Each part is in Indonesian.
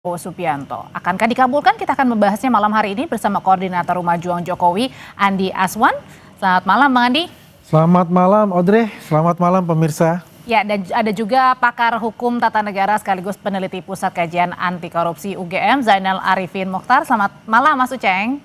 Prabowo Subianto. Akankah dikabulkan? Kita akan membahasnya malam hari ini bersama Koordinator Rumah Juang Jokowi, Andi Aswan. Selamat malam, Bang Andi. Selamat malam, Audrey. Selamat malam, pemirsa. Ya, dan ada juga pakar hukum tata negara sekaligus peneliti Pusat Kajian Anti Korupsi UGM, Zainal Arifin Mokhtar. Selamat malam, Mas Uceng.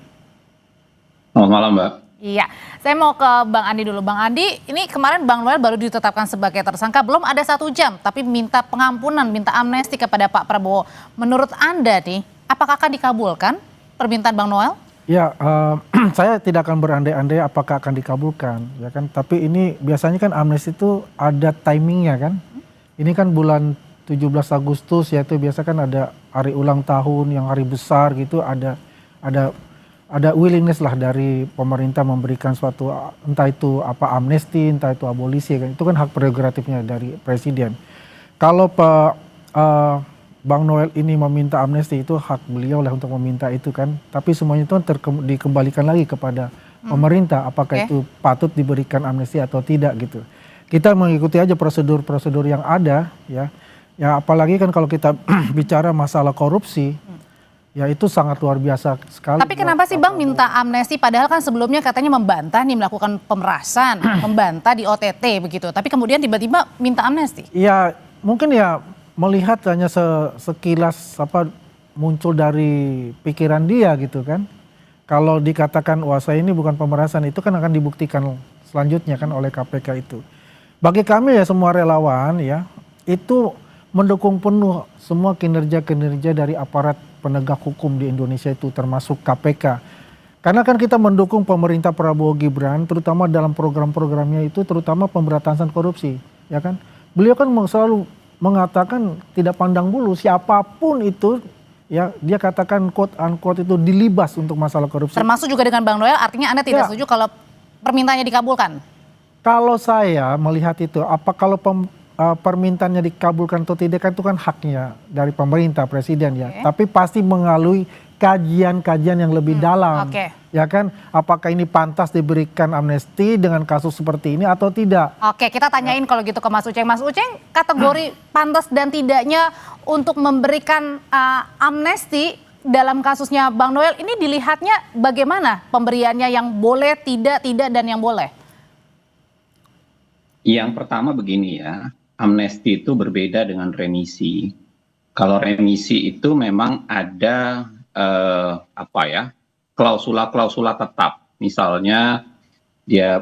Selamat malam, Mbak. Iya, saya mau ke Bang Andi dulu. Bang Andi, ini kemarin Bang Noel baru ditetapkan sebagai tersangka, belum ada 1 jam, tapi minta pengampunan, minta amnesti kepada Pak Prabowo. Menurut Anda nih, apakah akan dikabulkan permintaan Bang Noel? Ya, saya tidak akan berandai-andai apakah akan dikabulkan, ya kan. Tapi ini biasanya kan amnesti itu ada timingnya kan. Ini kan bulan 17 Agustus, yaitu biasa kan ada hari ulang tahun yang hari besar gitu, ada willingness lah dari pemerintah memberikan suatu, entah itu apa amnesti, entah itu abolisi, kan itu kan hak prerogatifnya dari presiden. Kalau Bang Noel ini meminta amnesti, itu hak beliau lah untuk meminta itu kan, tapi semuanya itu dikembalikan lagi kepada pemerintah apakah itu patut diberikan amnesti atau tidak gitu. Kita mengikuti aja prosedur-prosedur yang ada ya apalagi kan kalau kita bicara masalah korupsi. Ya itu sangat luar biasa sekali. Tapi kenapa sih Bang minta amnesti padahal kan sebelumnya katanya membantah nih melakukan pemerasan, membantah di OTT begitu. Tapi kemudian tiba-tiba minta amnesti. Ya mungkin ya melihat hanya sekilas apa muncul dari pikiran dia gitu kan. Kalau dikatakan wah saya ini bukan pemerasan, itu kan akan dibuktikan selanjutnya kan oleh KPK itu. Bagi kami ya semua relawan ya itu mendukung penuh semua kinerja-kinerja dari aparat penegak hukum di Indonesia itu termasuk KPK. Karena kan kita mendukung pemerintah Prabowo Gibran terutama dalam program-programnya itu terutama pemberantasan korupsi, ya kan? Beliau kan selalu mengatakan tidak pandang bulu siapapun itu ya dia katakan quote unquote itu dilibas untuk masalah korupsi. Termasuk juga dengan Bang Noel, artinya Anda tidak setuju kalau permintaannya dikabulkan? Kalau saya melihat itu kalau permintaannya dikabulkan atau tidak kan itu kan haknya dari pemerintah presiden ya. Tapi pasti melalui kajian-kajian yang lebih dalam. Ya kan, apakah ini pantas diberikan amnesti dengan kasus seperti ini atau tidak? Oke, kita tanyain kalau gitu ke Mas Uceng. Mas Uceng, kategori pantas dan tidaknya untuk memberikan amnesti dalam kasusnya Bang Noel ini dilihatnya bagaimana pemberiannya, yang boleh, tidak dan yang boleh? Yang pertama begini ya, amnesti itu berbeda dengan remisi. Kalau remisi itu memang ada klausula-klausula tetap. Misalnya dia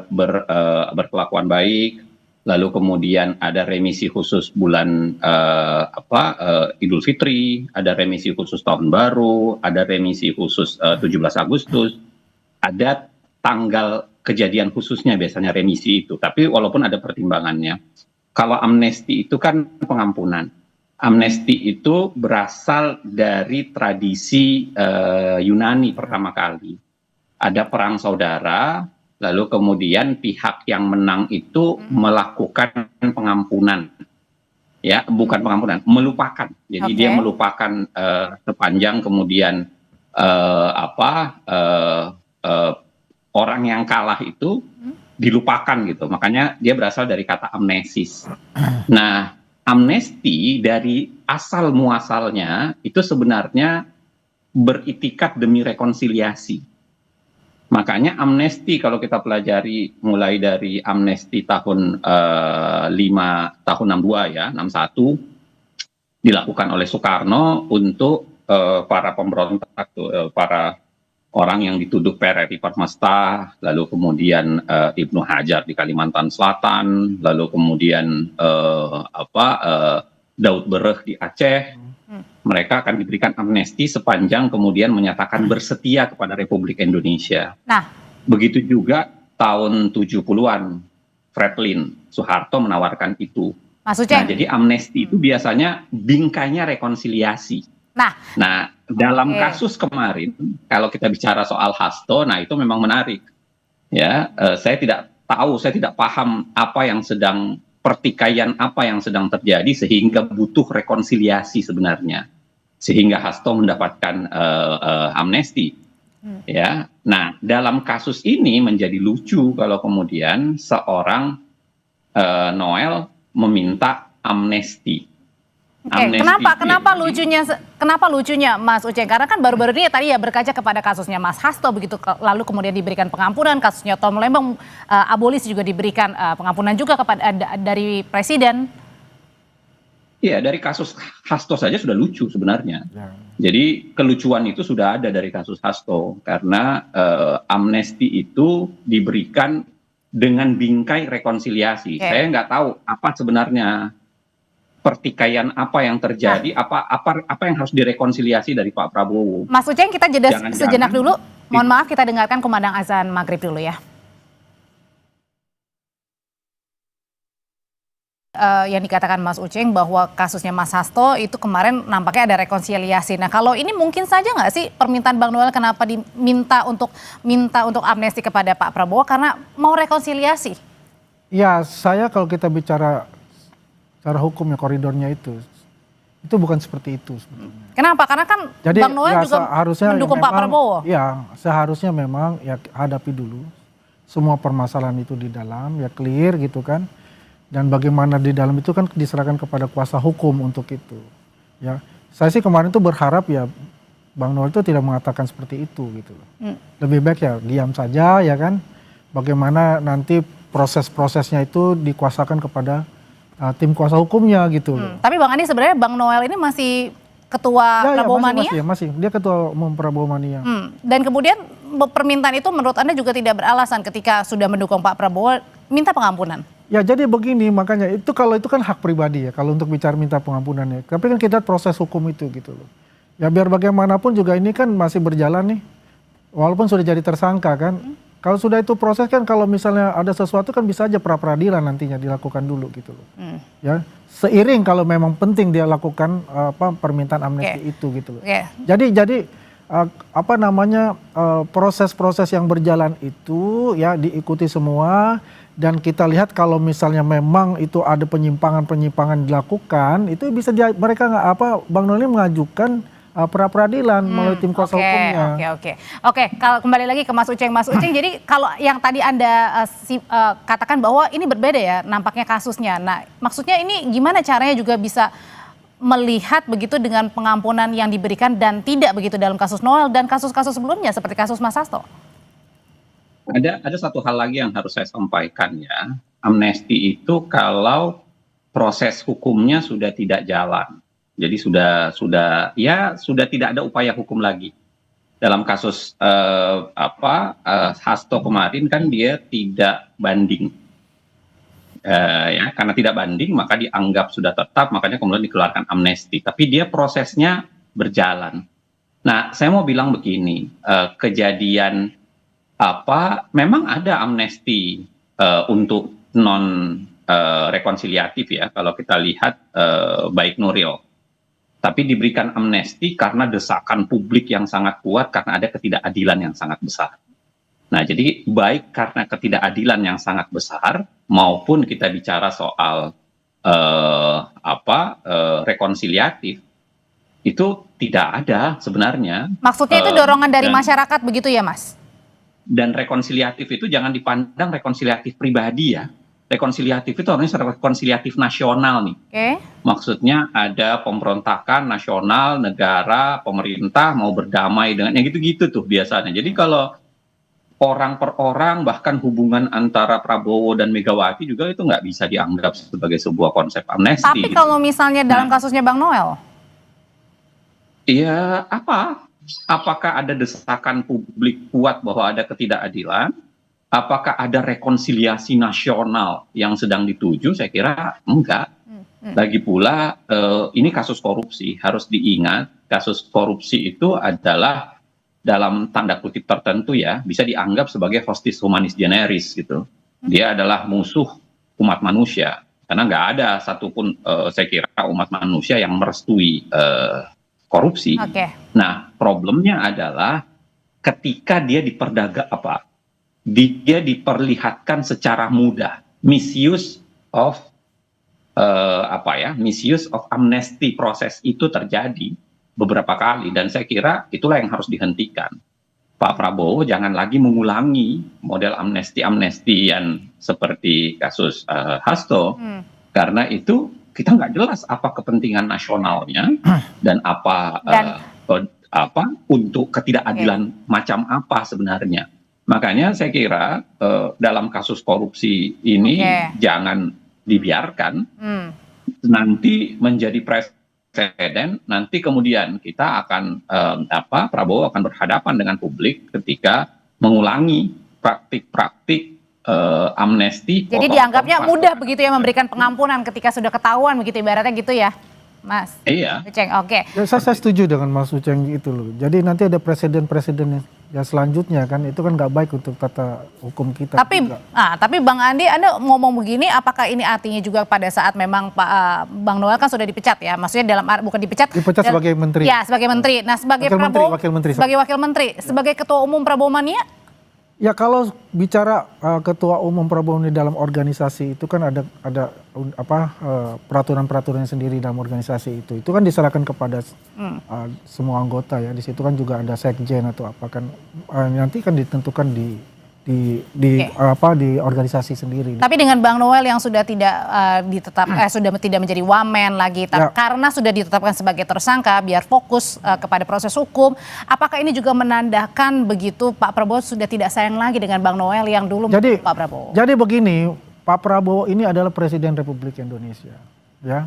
berkelakuan baik, lalu kemudian ada remisi khusus bulan Idul Fitri, ada remisi khusus tahun baru, ada remisi khusus 17 Agustus, ada tanggal kejadian khususnya biasanya remisi itu. Tapi walaupun ada pertimbangannya. Kalau amnesti itu kan pengampunan. Amnesti itu berasal dari tradisi Yunani pertama kali. Ada perang saudara, lalu kemudian pihak yang menang itu melakukan pengampunan. Ya, bukan pengampunan, melupakan. Jadi dia melupakan sepanjang kemudian orang yang kalah itu dilupakan gitu. Makanya dia berasal dari kata amnesis. Nah, amnesti dari asal muasalnya itu sebenarnya beritikat demi rekonsiliasi. Makanya amnesti kalau kita pelajari mulai dari amnesti tahun 62 ya, 61 dilakukan oleh Soekarno untuk para pemberontak, para orang yang dituduh PRRI Permesta, lalu kemudian Ibnu Hajar di Kalimantan Selatan, lalu kemudian Daud Bereh di Aceh. Mereka akan diberikan amnesti sepanjang kemudian menyatakan bersetia kepada Republik Indonesia. Nah, begitu juga tahun 70-an, Franklin Soeharto menawarkan itu. Mas Uceng. Nah, jadi amnesti itu biasanya bingkainya rekonsiliasi. Nah, dalam kasus kemarin, kalau kita bicara soal Hasto, nah itu memang menarik. Ya, saya tidak tahu, saya tidak paham pertikaian apa yang sedang terjadi sehingga butuh rekonsiliasi sebenarnya, sehingga Hasto mendapatkan amnesti. Ya, nah dalam kasus ini menjadi lucu kalau kemudian seorang Noel meminta amnesti. Oke, Amnesti kenapa lucunya Mas Uceng? Karena kan baru-baru ini tadi ya berkaca kepada kasusnya Mas Hasto begitu, lalu kemudian diberikan pengampunan, kasusnya Tom Lembong abolis juga diberikan pengampunan juga kepada dari presiden. Iya, dari kasus Hasto saja sudah lucu sebenarnya. Ya. Jadi kelucuan itu sudah ada dari kasus Hasto karena amnesti itu diberikan dengan bingkai rekonsiliasi. Oke. Saya nggak tahu apa sebenarnya pertikaian apa yang terjadi, apa yang harus direkonsiliasi dari Pak Prabowo. Mas Uceng, kita jeda Jangan-jangan sejenak dulu. Mohon maaf, kita dengarkan kumandang azan maghrib dulu ya. Yang dikatakan Mas Uceng bahwa kasusnya Mas Hasto itu kemarin nampaknya ada rekonsiliasi. Nah, kalau ini mungkin saja nggak sih permintaan Bang Noel kenapa minta untuk amnesti kepada Pak Prabowo karena mau rekonsiliasi? Ya, saya kalau kita bicara secara hukum ya koridornya itu bukan seperti itu sebetulnya. Kenapa? Karena kan Jadi Bang Noel ya, juga seharusnya mendukung ya Pak memang, Prabowo. Ya, seharusnya memang ya hadapi dulu semua permasalahan itu di dalam, ya clear gitu kan. Dan bagaimana di dalam itu kan diserahkan kepada kuasa hukum untuk itu. Ya, saya sih kemarin tuh berharap ya Bang Noel itu tidak mengatakan seperti itu gitu loh. Lebih baik ya diam saja ya kan. Bagaimana nanti proses-prosesnya itu dikuasakan kepada tim kuasa hukumnya gitu loh. Tapi Bang Andi sebenarnya Bang Noel ini masih ketua Prabowo Mania? Masih. Dia ketua umum Prabowo Mania. Dan kemudian permintaan itu menurut Anda juga tidak beralasan ketika sudah mendukung Pak Prabowo minta pengampunan? Ya jadi begini, makanya itu kalau itu kan hak pribadi ya kalau untuk bicara minta pengampunan ya. Tapi kan kita proses hukum itu gitu loh. Ya biar bagaimanapun juga ini kan masih berjalan nih. Walaupun sudah jadi tersangka kan. Kalau sudah itu proses kan kalau misalnya ada sesuatu kan bisa aja pra peradilan nantinya dilakukan dulu gitu loh. Ya seiring kalau memang penting dia lakukan permintaan amnesti itu gitu loh. Jadi proses-proses yang berjalan itu ya diikuti semua. Dan kita lihat kalau misalnya memang itu ada penyimpangan-penyimpangan dilakukan, itu bisa Bang Noel mengajukan pra peradilan melalui tim kuasa hukumnya. Oke. Kalau kembali lagi ke Mas Uceng, jadi kalau yang tadi Anda katakan bahwa ini berbeda ya nampaknya kasusnya. Nah, maksudnya ini gimana caranya juga bisa melihat begitu dengan pengampunan yang diberikan dan tidak begitu dalam kasus Noel dan kasus-kasus sebelumnya seperti kasus Mas Hasto? Ada satu hal lagi yang harus saya sampaikan ya. Amnesti itu kalau proses hukumnya sudah tidak jalan. Jadi sudah tidak ada upaya hukum lagi. Dalam kasus Hasto kemarin kan dia tidak banding. Karena tidak banding maka dianggap sudah tetap, makanya kemudian dikeluarkan amnesti. Tapi dia prosesnya berjalan. Nah, saya mau bilang begini, kejadian memang ada amnesti untuk non rekonsiliatif ya kalau kita lihat baik Nuril, tapi diberikan amnesti karena desakan publik yang sangat kuat karena ada ketidakadilan yang sangat besar. Nah jadi baik karena ketidakadilan yang sangat besar maupun kita bicara soal rekonsiliatif itu tidak ada sebenarnya. Maksudnya itu dorongan dari masyarakat begitu ya Mas? Dan rekonsiliatif itu jangan dipandang rekonsiliatif pribadi ya. Rekonsiliatif itu harusnya rekonsiliatif nasional nih. Maksudnya ada pemberontakan nasional, negara, pemerintah mau berdamai dengan yang gitu-gitu tuh biasanya. Jadi kalau orang per orang bahkan hubungan antara Prabowo dan Megawati juga itu nggak bisa dianggap sebagai sebuah konsep amnesti. Tapi kalau misalnya dalam kasusnya Bang Noel? Iya apakah ada desakan publik kuat bahwa ada ketidakadilan? Apakah ada rekonsiliasi nasional yang sedang dituju? Saya kira enggak. Lagi pula ini kasus korupsi. Harus diingat kasus korupsi itu adalah dalam tanda kutip tertentu ya bisa dianggap sebagai hostis humanis generis gitu. Dia adalah musuh umat manusia. Karena nggak ada satupun saya kira umat manusia yang merestui korupsi. Nah, problemnya adalah ketika dia dia diperlihatkan secara mudah, misuse of amnesty proses itu terjadi beberapa kali dan saya kira itulah yang harus dihentikan. Pak Prabowo jangan lagi mengulangi model amnesti-amnestian seperti kasus Hasto karena itu kita nggak jelas apa kepentingan nasionalnya dan apa untuk ketidakadilan macam apa sebenarnya. Makanya saya kira dalam kasus korupsi ini jangan dibiarkan nanti menjadi presiden, nanti kemudian kita akan Prabowo akan berhadapan dengan publik ketika mengulangi praktik-praktik amnesti. Jadi dianggapnya mudah begitu ya memberikan pengampunan ketika sudah ketahuan begitu ibaratnya gitu ya, Mas? Iya. Uceng, oke. Ya, saya setuju dengan Mas Uceng itu loh. Jadi nanti ada presiden-presiden yang selanjutnya kan, itu kan nggak baik untuk tata hukum kita. Tapi Bang Andi, Anda ngomong begini, apakah ini artinya juga pada saat memang Bang Noel kan sudah dipecat ya? Maksudnya bukan dipecat. Dipecat sebagai menteri. Ya, sebagai menteri. Nah, sebagai Prabowo, sebagai wakil menteri, sebagai ketua umum Prabowo Mania? Ya kalau bicara ketua umum Prabowo ini dalam organisasi itu kan ada peraturan-peraturan sendiri dalam organisasi itu kan diserahkan kepada semua anggota ya. Di situ kan juga ada sekjen atau apa kan nanti kan ditentukan di organisasi sendiri. Tapi dengan Bang Noel yang sudah tidak sudah tidak menjadi wamen lagi karena sudah ditetapkan sebagai tersangka biar fokus kepada proses hukum, apakah ini juga menandakan begitu Pak Prabowo sudah tidak sayang lagi dengan Bang Noel yang dulu Pak Prabowo? Jadi begini, Pak Prabowo ini adalah Presiden Republik Indonesia, ya.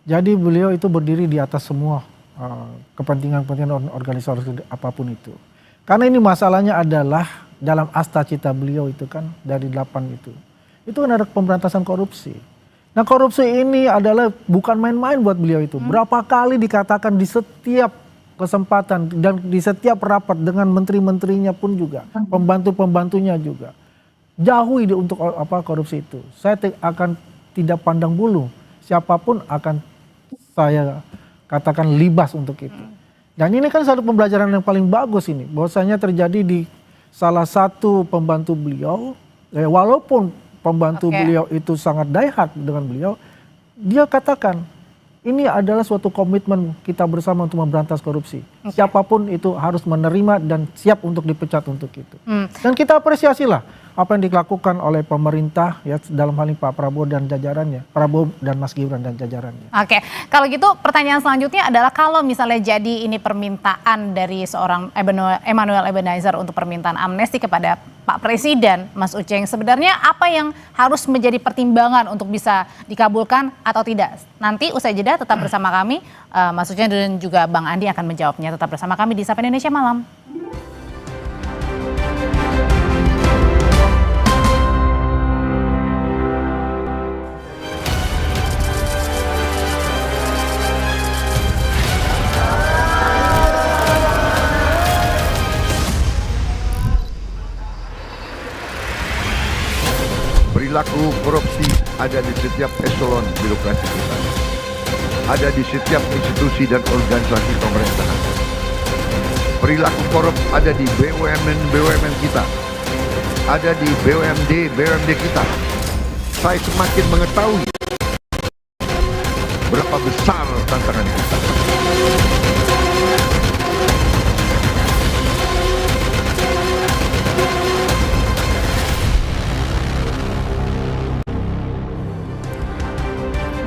Jadi beliau itu berdiri di atas semua kepentingan-kepentingan organisasi apapun itu. Karena ini masalahnya adalah dalam asta cita beliau itu kan dari 8 itu kan ada pemberantasan korupsi. Nah korupsi ini adalah bukan main-main buat beliau itu. Berapa kali dikatakan di setiap kesempatan dan di setiap rapat dengan menteri-menterinya pun juga, pembantu-pembantunya juga. Jauhi untuk korupsi itu. Saya akan tidak pandang bulu, siapapun akan saya katakan libas untuk itu. Dan ini kan satu pembelajaran yang paling bagus ini, bahwasanya terjadi di salah satu pembantu beliau, walaupun pembantu beliau itu sangat die-hard dengan beliau, dia katakan ini adalah suatu komitmen kita bersama untuk memberantas korupsi. Siapapun itu harus menerima dan siap untuk dipecat untuk itu. Dan kita apresiasilah apa yang dilakukan oleh pemerintah ya dalam hal ini Pak Prabowo dan jajarannya, Prabowo dan Mas Gibran dan jajarannya. Oke, kalau gitu pertanyaan selanjutnya adalah kalau misalnya jadi ini permintaan dari seorang Emmanuel Ebenezer untuk permintaan amnesti kepada Pak Presiden, Mas Uceng, sebenarnya apa yang harus menjadi pertimbangan untuk bisa dikabulkan atau tidak? Nanti usai jeda tetap bersama kami, Mas Uceng dan juga Bang Andi akan menjawabnya. Tetap bersama kami di Sapa Indonesia Malam. Perilaku korupsi ada di setiap eselon birokrasi kita. Ada di setiap institusi dan organisasi pemerintahan. Perilaku korup ada di BUMN kita. Ada di BUMD kita. Saya semakin mengetahui berapa besar tantangan kita.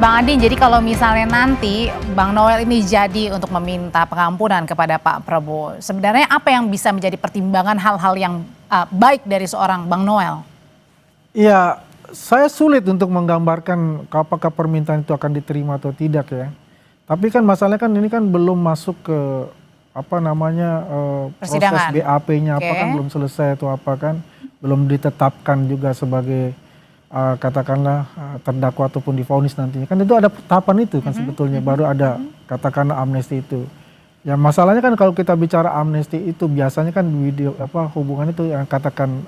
Bang Adi, jadi kalau misalnya nanti Bang Noel ini jadi untuk meminta pengampunan kepada Pak Prabowo, sebenarnya apa yang bisa menjadi pertimbangan hal-hal yang baik dari seorang Bang Noel? Ya, saya sulit untuk menggambarkan apakah permintaan itu akan diterima atau tidak ya. Tapi kan masalahnya kan ini kan belum masuk ke proses BAP-nya apa kan belum selesai atau apa kan, belum ditetapkan juga sebagai katakanlah terdakwa ataupun divonis nantinya kan itu ada tahapan itu kan sebetulnya baru ada katakanlah amnesti itu. Ya masalahnya kan kalau kita bicara amnesti itu biasanya kan hubungan itu yang katakan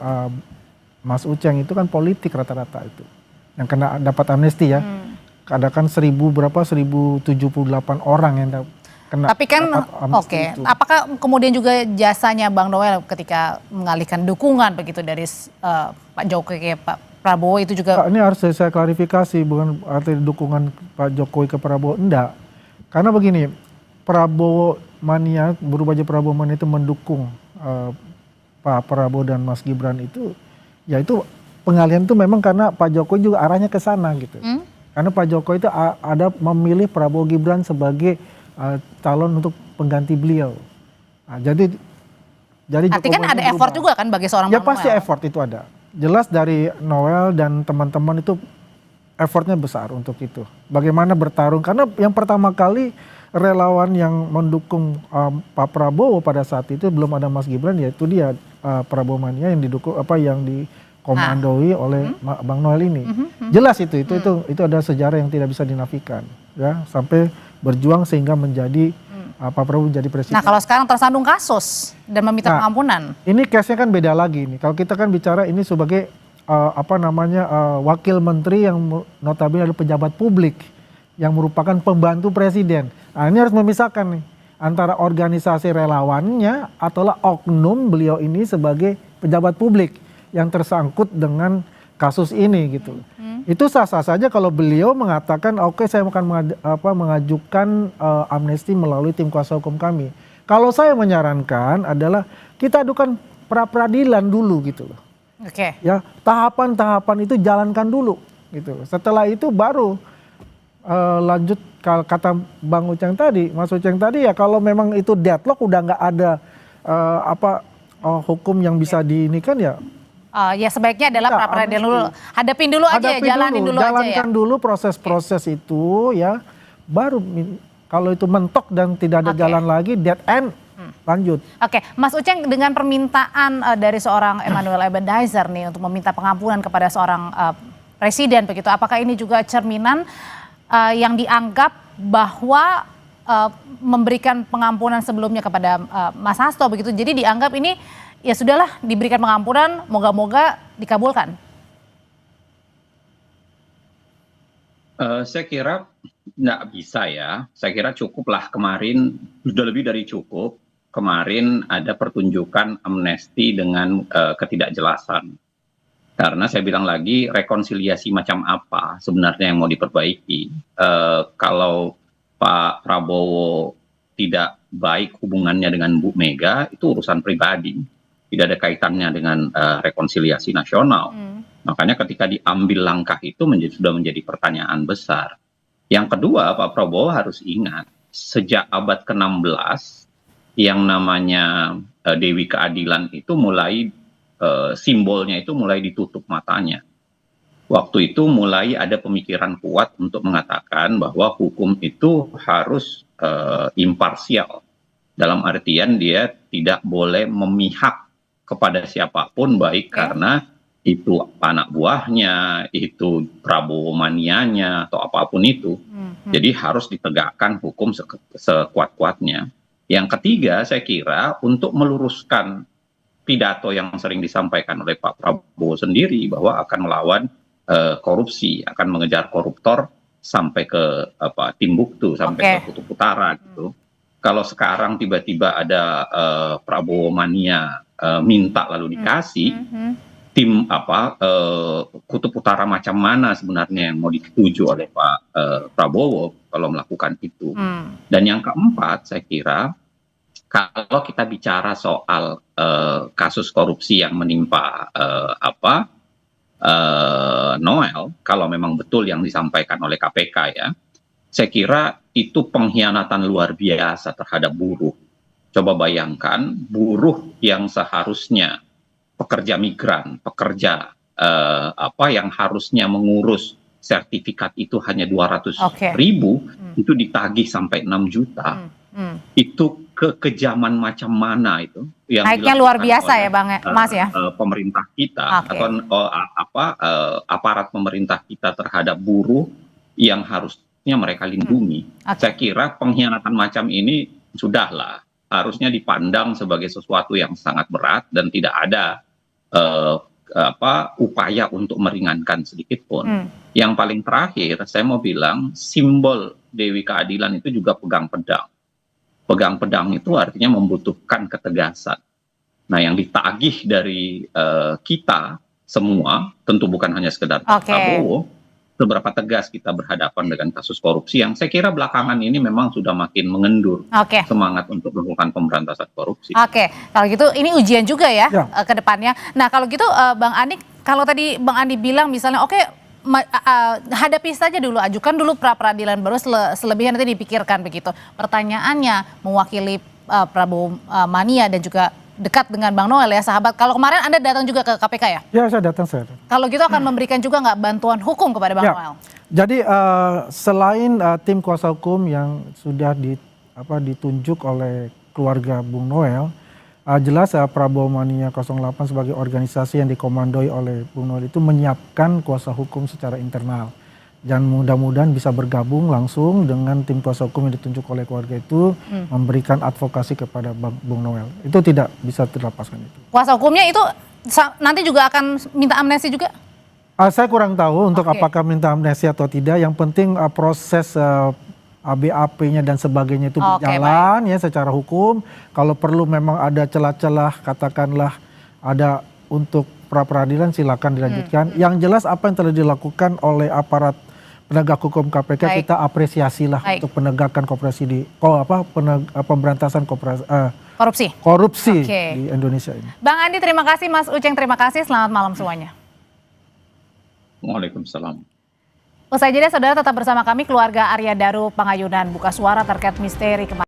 Mas Uceng itu kan politik rata-rata itu yang kena dapat amnesti ya. Ada kan 1078 orang yang kena. Tapi kan apakah kemudian juga jasanya Bang Noel ketika mengalihkan dukungan begitu dari Pak Jokowi ke Pak Prabowo itu juga? Ini harus saya klarifikasi, bukan arti dukungan Pak Jokowi ke Prabowo, enggak. Karena begini, Prabowo Mania, berubah jadi Prabowo Mania itu mendukung Pak Prabowo dan Mas Gibran itu, ya itu pengalihan itu memang karena Pak Jokowi juga arahnya ke sana gitu. Karena Pak Jokowi itu ada memilih Prabowo Gibran sebagai calon untuk pengganti beliau. Nah, jadi Artinya kan ada effort juga kan bagi seorang ya Bang pasti Noel. effort itu ada. Jelas dari Noel dan teman-teman itu effortnya besar untuk itu. Bagaimana bertarung, karena yang pertama kali relawan yang mendukung Pak Prabowo pada saat itu belum ada Mas Gibran, yaitu dia Prabowo Mania yang didukung yang dikomandoi oleh Bang Noel ini. Jelas itu ada sejarah yang tidak bisa dinafikan ya, sampai berjuang sehingga menjadi Pak Prabowo jadi presiden. Nah kalau sekarang tersandung kasus dan meminta pengampunan. Ini case-nya kan beda lagi nih. Kalau kita kan bicara ini sebagai wakil menteri yang notabene adalah pejabat publik yang merupakan pembantu presiden. Nah ini harus memisahkan nih antara organisasi relawannya atau oknum beliau ini sebagai pejabat publik yang tersangkut dengan kasus ini gitu. Itu sah-sah saja kalau beliau mengatakan oke, saya akan mengajukan amnesti melalui tim kuasa hukum kami. Kalau saya menyarankan adalah kita adukan pra-peradilan dulu gitu loh. Oke. Ya, tahapan-tahapan itu jalankan dulu gitu. Setelah itu baru lanjut kata Bang Uceng tadi, Mas Uceng tadi, ya kalau memang itu deadlock udah nggak ada hukum yang bisa diinikan ya. Ya sebaiknya adalah pra-peradilan dulu. Hadapin dulu aja ya, jalanin dulu aja ya. Jalankan dulu proses-proses itu ya. Baru kalau itu mentok dan tidak ada jalan lagi, dead end, lanjut. Oke, Mas Uceng, dengan permintaan dari seorang Emmanuel Ebenezer nih untuk meminta pengampunan kepada seorang presiden begitu, apakah ini juga cerminan yang dianggap bahwa memberikan pengampunan sebelumnya kepada Mas Hasto begitu, jadi dianggap ini ya sudahlah diberikan pengampunan, moga-moga dikabulkan? Saya kira nggak bisa ya, saya kira cukuplah kemarin, sudah lebih dari cukup. Kemarin ada pertunjukan amnesti dengan ketidakjelasan. Karena saya bilang lagi, rekonsiliasi macam apa sebenarnya yang mau diperbaiki. Kalau Pak Prabowo tidak baik hubungannya dengan Bu Mega, itu urusan pribadi. Tidak ada kaitannya dengan rekonsiliasi nasional. Makanya ketika diambil langkah itu sudah menjadi pertanyaan besar. Yang kedua, Pak Prabowo harus ingat, sejak abad ke-16, yang namanya Dewi Keadilan itu mulai, simbolnya itu mulai ditutup matanya. Waktu itu mulai ada pemikiran kuat untuk mengatakan bahwa hukum itu harus imparsial. Dalam artian dia tidak boleh memihak kepada siapapun, baik karena itu anak buahnya, itu Prabowo manianya, atau apapun itu. Jadi harus ditegakkan hukum sekuat-kuatnya. Yang ketiga, saya kira untuk meluruskan pidato yang sering disampaikan oleh Pak Prabowo sendiri bahwa akan melawan korupsi, akan mengejar koruptor sampai ke Timbuktu, sampai ke Kutub Utara gitu. Kalau sekarang tiba-tiba ada Prabowo mania minta lalu dikasih, tim Kutub Utara macam mana sebenarnya yang mau dituju oleh Pak Prabowo kalau melakukan itu. Dan yang keempat, saya kira kalau kita bicara soal kasus korupsi yang menimpa Noel, kalau memang betul yang disampaikan oleh KPK ya, saya kira itu pengkhianatan luar biasa terhadap buruh. Coba bayangkan, buruh yang seharusnya pekerja migran, pekerja yang harusnya mengurus sertifikat itu hanya 200.000, itu ditagih sampai 6 juta. Itu kekejaman macam mana itu yang naiknya luar biasa ya Bang Mas ya, pemerintah kita atau aparat pemerintah kita terhadap buruh yang harusnya mereka lindungi. Saya kira pengkhianatan macam ini sudahlah, harusnya dipandang sebagai sesuatu yang sangat berat dan tidak ada upaya untuk meringankan sedikit pun. Yang paling terakhir saya mau bilang, simbol Dewi Keadilan itu juga pegang pedang. Pegang pedang itu artinya membutuhkan ketegasan. Nah, yang ditagih dari kita semua, tentu bukan hanya sekedar Prabowo, seberapa tegas kita berhadapan dengan kasus korupsi yang saya kira belakangan ini memang sudah makin mengendur semangat untuk melakukan pemberantasan korupsi. Kalau gitu ini ujian juga ya ke depannya. Nah kalau gitu Bang Andi, kalau tadi Bang Andi bilang misalnya hadapi saja dulu, ajukan dulu pra peradilan, baru selebihnya nanti dipikirkan begitu. Pertanyaannya, mewakili Prabowo Mania dan juga dekat dengan Bang Noel ya sahabat. Kalau kemarin Anda datang juga ke KPK ya? Ya, saya datang. Kalau gitu akan memberikan juga nggak bantuan hukum kepada Bang Ya. Noel? Jadi selain tim kuasa hukum yang sudah ditunjuk oleh keluarga Bung Noel, jelas Prabowo Mania 08 sebagai organisasi yang dikomandoi oleh Bung Noel itu menyiapkan kuasa hukum secara internal. Dan mudah-mudahan bisa bergabung langsung dengan tim kuasa hukum yang ditunjuk oleh keluarga itu memberikan advokasi kepada Bung Noel. Itu tidak bisa terlepaskan itu. Kuasa hukumnya itu nanti juga akan minta amnesti juga? Saya kurang tahu untuk Oke. apakah minta amnesti atau tidak. Yang penting proses BAP-nya dan sebagainya itu Oke, berjalan ya secara hukum. Kalau perlu memang ada celah-celah, katakanlah ada untuk pra peradilan silakan dilanjutkan. Yang jelas apa yang telah dilakukan oleh aparat penegak hukum KPK Baik. kita apresiasilah Baik. untuk penegakan pemberantasan Korupsi. korupsi Oke. di Indonesia ini. Bang Andi terima kasih, Mas Uceng terima kasih, selamat malam semuanya. Waalaikumsalam. Usai jeda saudara tetap bersama kami keluarga Arya Daru Pangayunan buka suara terkait misteri kematian